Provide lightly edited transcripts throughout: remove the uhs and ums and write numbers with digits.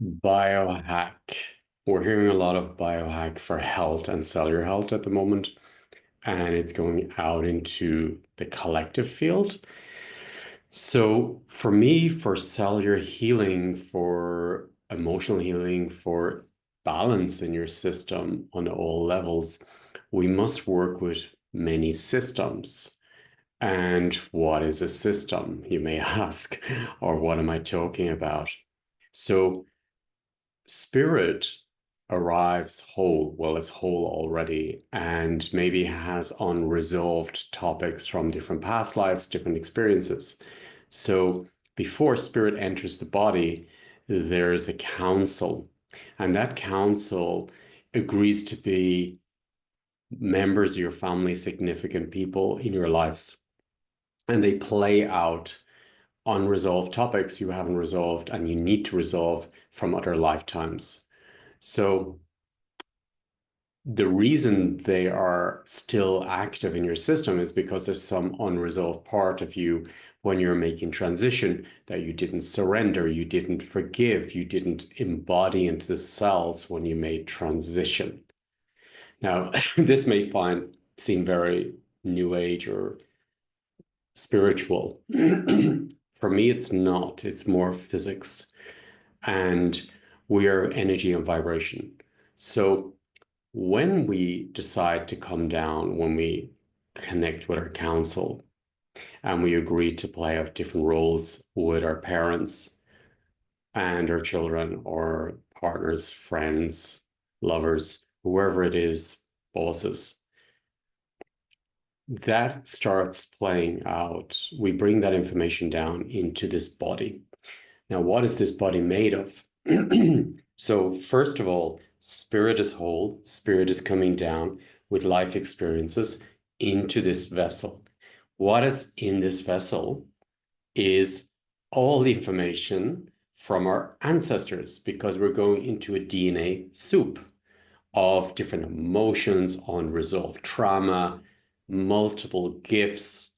Biohack. We're hearing a lot of biohack for health and cellular health at the moment, and it's going out into the collective field. So for me, for cellular healing, for emotional healing, for balance in your system on all levels, we must work with many systems. And what is a system, you may ask, or what am I talking about? So spirit arrives whole, well, it's whole already, and maybe has unresolved topics from different past lives, different experiences. So before spirit enters the body, there's a council, and that council agrees to be members of your family, significant people in your lives, and they play out unresolved topics you haven't resolved and you need to resolve from other lifetimes. So the reason they are still active in your system is because there's some unresolved part of you when you're making transition that you didn't surrender, you didn't forgive, you didn't embody into the cells when you made transition. Now, this may seem very new age or spiritual. For me, it's not. It's more physics, and we are energy and vibration. So when we decide to come down, when we connect with our council and we agree to play out different roles with our parents and our children or partners, friends, lovers, whoever it is, bosses, that starts playing out. We bring that information down into this body. Now, what is this body made of? So, first of all, spirit is whole, spirit is coming down with life experiences into this vessel. What is in this vessel is all the information from our ancestors, because we're going into a DNA soup of different emotions, unresolved trauma, multiple gifts,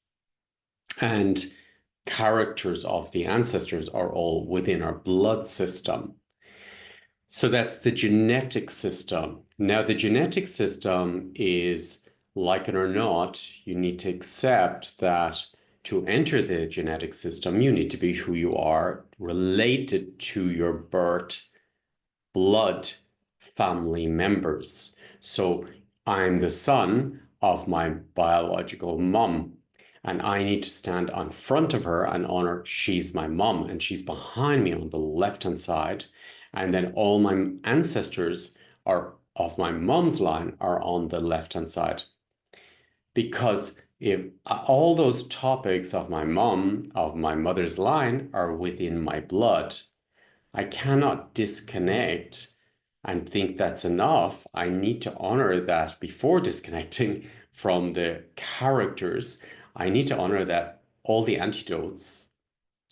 and characters of the ancestors are all within our blood system. So that's the genetic system. Now, the genetic system is, like it or not, you need to accept that to enter the genetic system, you need to be who you are related to your birth blood family members. So I'm the son of my biological mom, and I need to stand in front of her and honor she's my mom, and she's behind me on the left-hand side. And then all my ancestors are of my mom's line are on the left-hand side. Because if all those topics of my mom, of my mother's line, are within my blood, I cannot disconnect and think that's enough. I need to honor that before disconnecting from the characters. I need to honor that all the antidotes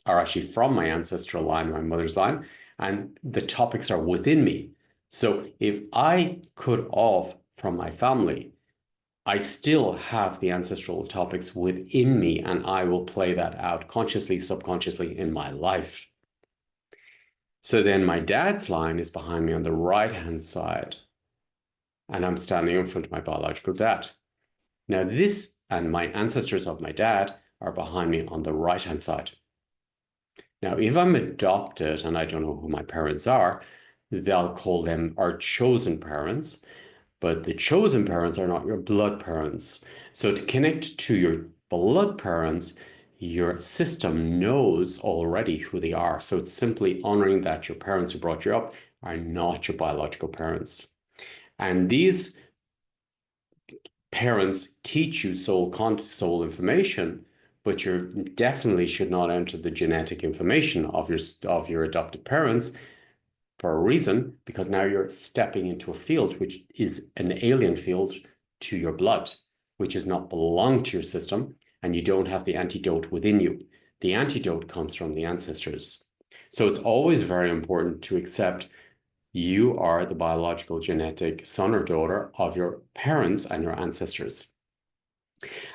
are actually from my ancestral line, my mother's line, and the topics are within me. So if I cut off from my family, I still have the ancestral topics within me, and I will play that out consciously, subconsciously in my life. So then my dad's line is behind me on the right-hand side, and I'm standing in front of my biological dad. Now this and my ancestors of my dad are behind me on the right-hand side. Now, if I'm adopted and I don't know who my parents are, they'll call them our chosen parents, but the chosen parents are not your blood parents. So to connect to your blood parents, your system knows already who they are. So it's simply honoring that your parents who brought you up are not your biological parents. And these parents teach you soul information, but you definitely should not enter the genetic information of your adopted parents for a reason, because now you're stepping into a field which is an alien field to your blood, which does not belong to your system, and you don't have the antidote within you. The antidote comes from the ancestors. So it's always very important to accept you are the biological genetic son or daughter of your parents and your ancestors.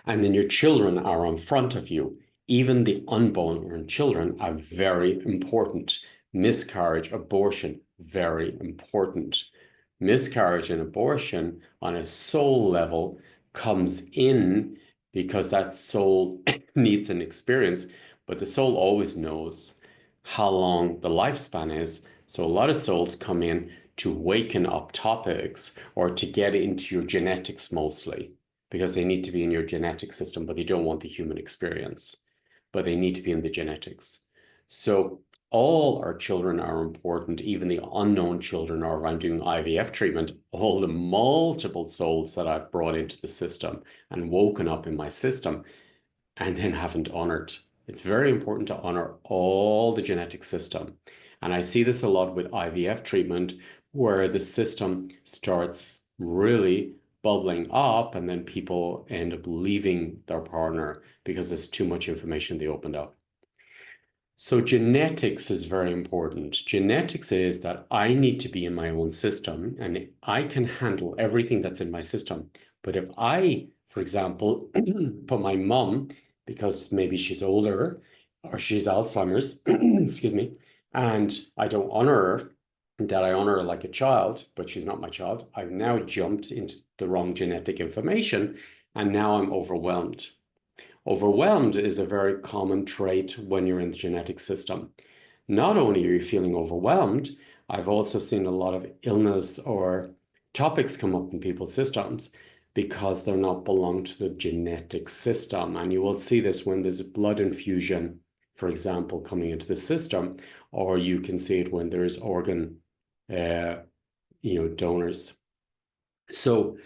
And then your children are in front of you. Even the unborn children are very important Miscarriage, abortion, very important. Miscarriage and abortion on a soul level comes in because that soul needs an experience, but the soul always knows how long the lifespan is. So a lot of souls come in to waken up topics or to get into your genetics mostly because they need to be in your genetic system, but they don't want the human experience, but they need to be in the genetics. So all our children are important, even the unknown children, or if I'm doing IVF treatment, all the multiple souls that I've brought into the system and woken up in my system and then haven't honored. It's very important to honor all the genetic system. And I see this a lot with IVF treatment, where the system starts really bubbling up and then people end up leaving their partner because there's too much information they opened up. So genetics is very important. Genetics is that I need to be in my own system and I can handle everything that's in my system. But if I, for example, put my mom, because maybe she's older or she's Alzheimer's, excuse me, and I don't honor her, that I honor her like a child, but she's not my child, I've now jumped into the wrong genetic information and now I'm overwhelmed. Overwhelmed is a very common trait when you're in the genetic system. Not only are you feeling overwhelmed, I've also seen a lot of illness or topics come up in people's systems because they're not belong to the genetic system. And you will see this when there's a blood infusion, for example, coming into the system, or you can see it when there's organ, donors. So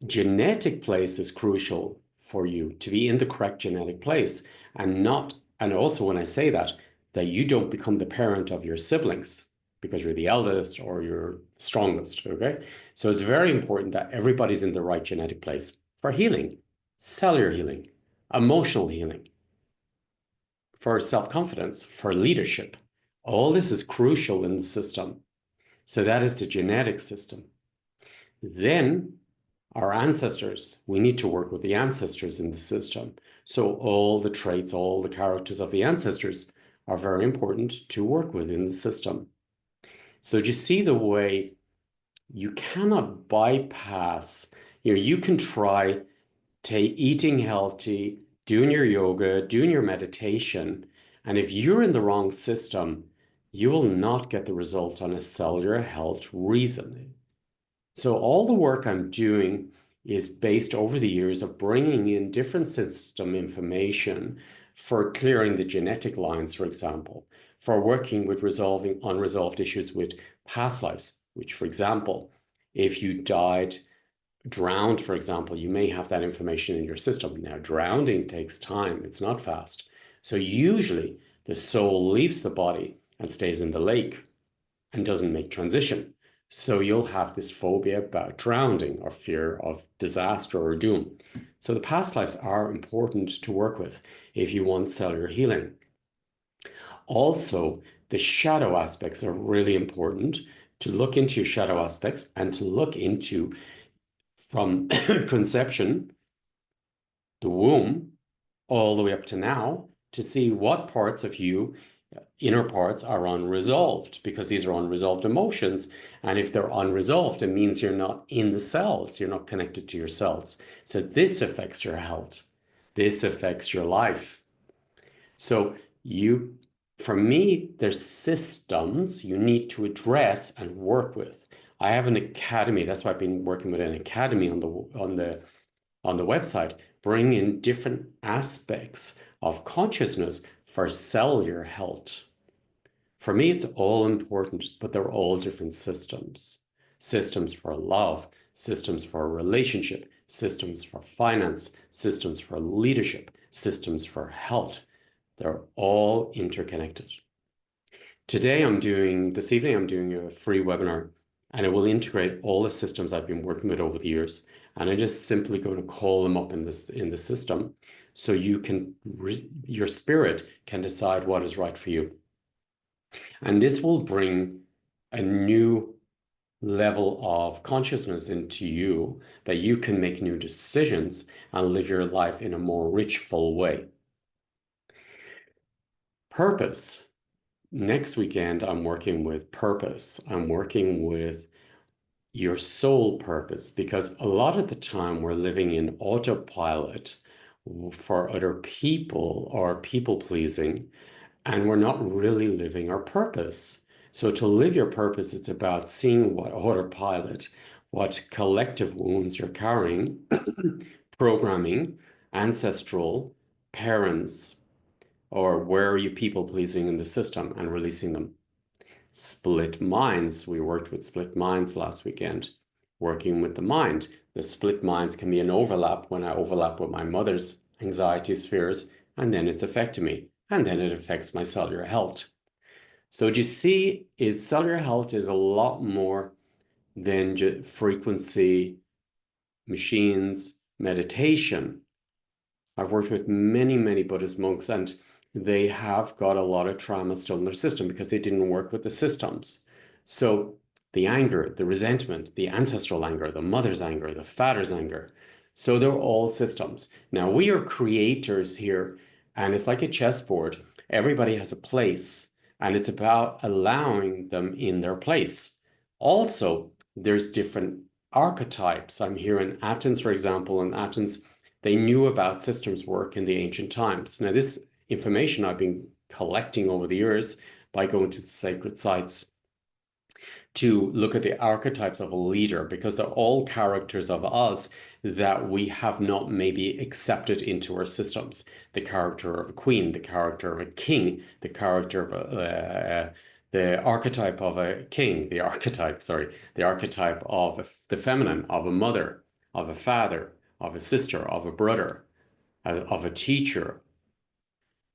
genetic place is crucial for you to be in the correct genetic place and also when I say that you don't become the parent of your siblings because you're the eldest or you're strongest, okay? So it's very important that everybody's in the right genetic place for healing, cellular healing, emotional healing, for self-confidence, for leadership. All this is crucial in the system. So that is the genetic system. Then our ancestors, we need to work with the ancestors in the system. So all the traits, all the characters of the ancestors are very important to work with in the system. So you see the way you cannot bypass, you can try eating healthy, doing your yoga, doing your meditation, and if you're in the wrong system, you will not get the result on a cellular health reason. So all the work I'm doing is based over the years of bringing in different system information for clearing the genetic lines, for example, for working with resolving unresolved issues with past lives, which, for example, if you drowned, for example, you may have that information in your system. Now, drowning takes time. It's not fast. So usually the soul leaves the body and stays in the lake and doesn't make transition. So you'll have this phobia about drowning or fear of disaster or doom. So the past lives are important to work with if you want cellular healing. Also, the shadow aspects are really important to look into your shadow aspects and to look into from conception, the womb, all the way up to now to see what parts of you, inner parts, are unresolved, because these are unresolved emotions. And if they're unresolved, it means you're not in the cells, you're not connected to your cells. So this affects your health. This affects your life. So for me, there's systems you need to address and work with. I have an academy. That's why I've been working with an academy on the website, bring in different aspects of consciousness for cellular health. For me, it's all important, but they're all different systems. Systems for love, systems for relationship, systems for finance, systems for leadership, systems for health. They're all interconnected. This evening, I'm doing a free webinar, and it will integrate all the systems I've been working with over the years. And I'm just simply going to call them up in the system so your spirit can decide what is right for you. And this will bring a new level of consciousness into you that you can make new decisions and live your life in a more rich, full way. Purpose. next weekend, I'm working with purpose. I'm working with your soul purpose, because a lot of the time we're living in autopilot for other people or people pleasing, and we're not really living our purpose. So to live your purpose, it's about seeing what autopilot, what collective wounds you're carrying, programming, ancestral, parents, or where are you people pleasing in the system, and releasing them. Split minds. We worked with split minds last weekend, working with the mind. The split minds can be an overlap when I overlap with my mother's anxieties, fears, and then it's affecting me. And then it affects my cellular health. So do you see, cellular health is a lot more than just frequency, machines, meditation. I've worked with many, many Buddhist monks, and they have got a lot of trauma still in their system because they didn't work with the systems. So the anger, the resentment, the ancestral anger, the mother's anger, the father's anger. So they're all systems. Now we are creators here, and it's like a chessboard. Everybody has a place, and it's about allowing them in their place. Also, there's different archetypes. I'm here in Athens, for example, in Athens, they knew about systems work in the ancient times. Now, this information I've been collecting over the years by going to the sacred sites to look at the archetypes of a leader, because they're all characters of us that we have not maybe accepted into our systems. The character of a queen, the character of a king, the character of the archetype of a king, the archetype, sorry, the archetype of the feminine, of a mother, of a father, of a sister, of a brother, of a teacher,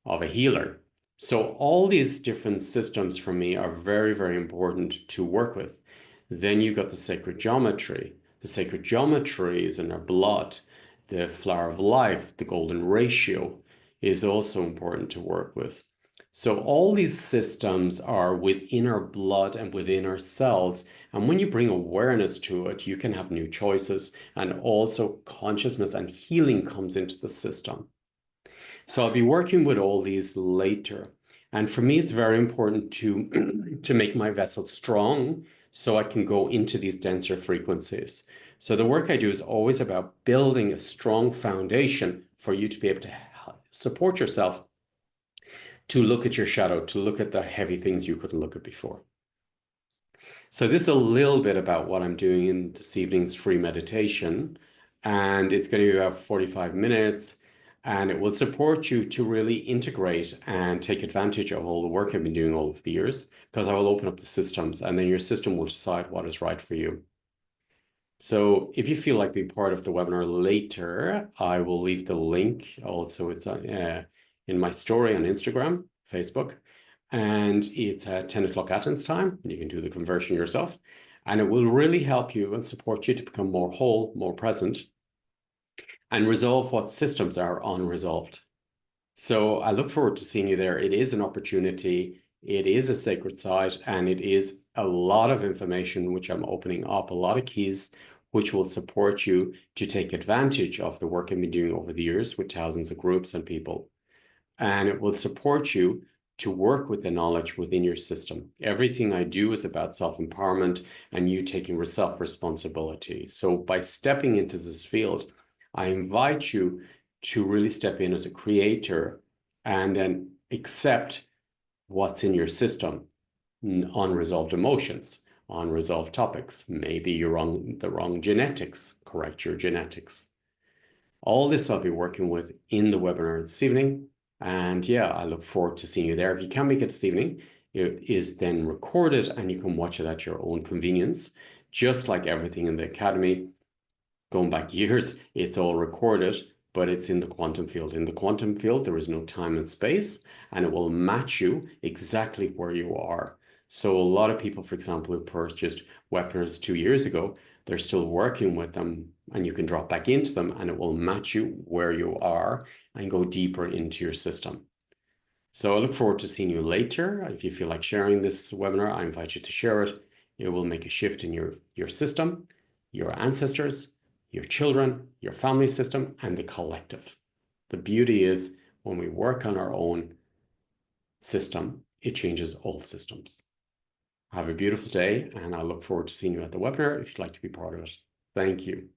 of a healer. So all these different systems for me are very, very important to work with. Then you got the sacred geometry. The sacred geometry is in our blood. The flower of life, the golden ratio, is also important to work with. So all these systems are within our blood and within our cells. And when you bring awareness to it, you can have new choices, and also consciousness and healing comes into the system. So I'll be working with all these later. And for me, it's very important to to make my vessel strong so I can go into these denser frequencies. So the work I do is always about building a strong foundation for you to be able to support yourself, to look at your shadow, to look at the heavy things you couldn't look at before. So this is a little bit about what I'm doing in this evening's free meditation, and it's going to be about 45 minutes, and it will support you to really integrate and take advantage of all the work I've been doing all of the years, because I will open up the systems, and then your system will decide what is right for you. So if you feel like being part of the webinar later, I will leave the link. Also, it's in my story on Instagram, Facebook, and it's at 10 o'clock Athens time. You can do the conversion yourself, and it will really help you and support you to become more whole, more present, and resolve what systems are unresolved. So I look forward to seeing you there. It is an opportunity. It is a sacred site, and it is a lot of information which I'm opening up, a lot of keys which will support you to take advantage of the work I've been doing over the years with thousands of groups and people. And it will support you to work with the knowledge within your system. Everything I do is about self-empowerment and you taking self-responsibility. So by stepping into this field, I invite you to really step in as a creator and then accept what's in your system, unresolved emotions, unresolved topics. Maybe you're on the wrong genetics, correct your genetics. All this I'll be working with in the webinar this evening. And yeah, I look forward to seeing you there. If you can make it this evening, it is then recorded and you can watch it at your own convenience. Just like everything in the Academy, going back years, it's all recorded, but it's in the quantum field. In the quantum field, there is no time and space, and it will match you exactly where you are. So a lot of people, for example, who purchased webinars 2 years ago, they're still working with them, and you can drop back into them, and it will match you where you are and go deeper into your system. So I look forward to seeing you later. If you feel like sharing this webinar, I invite you to share it. It will make a shift in your system, your ancestors, your children, your family system, and the collective. The beauty is when we work on our own system, it changes all systems. Have a beautiful day, and I look forward to seeing you at the webinar if you'd like to be part of it. Thank you.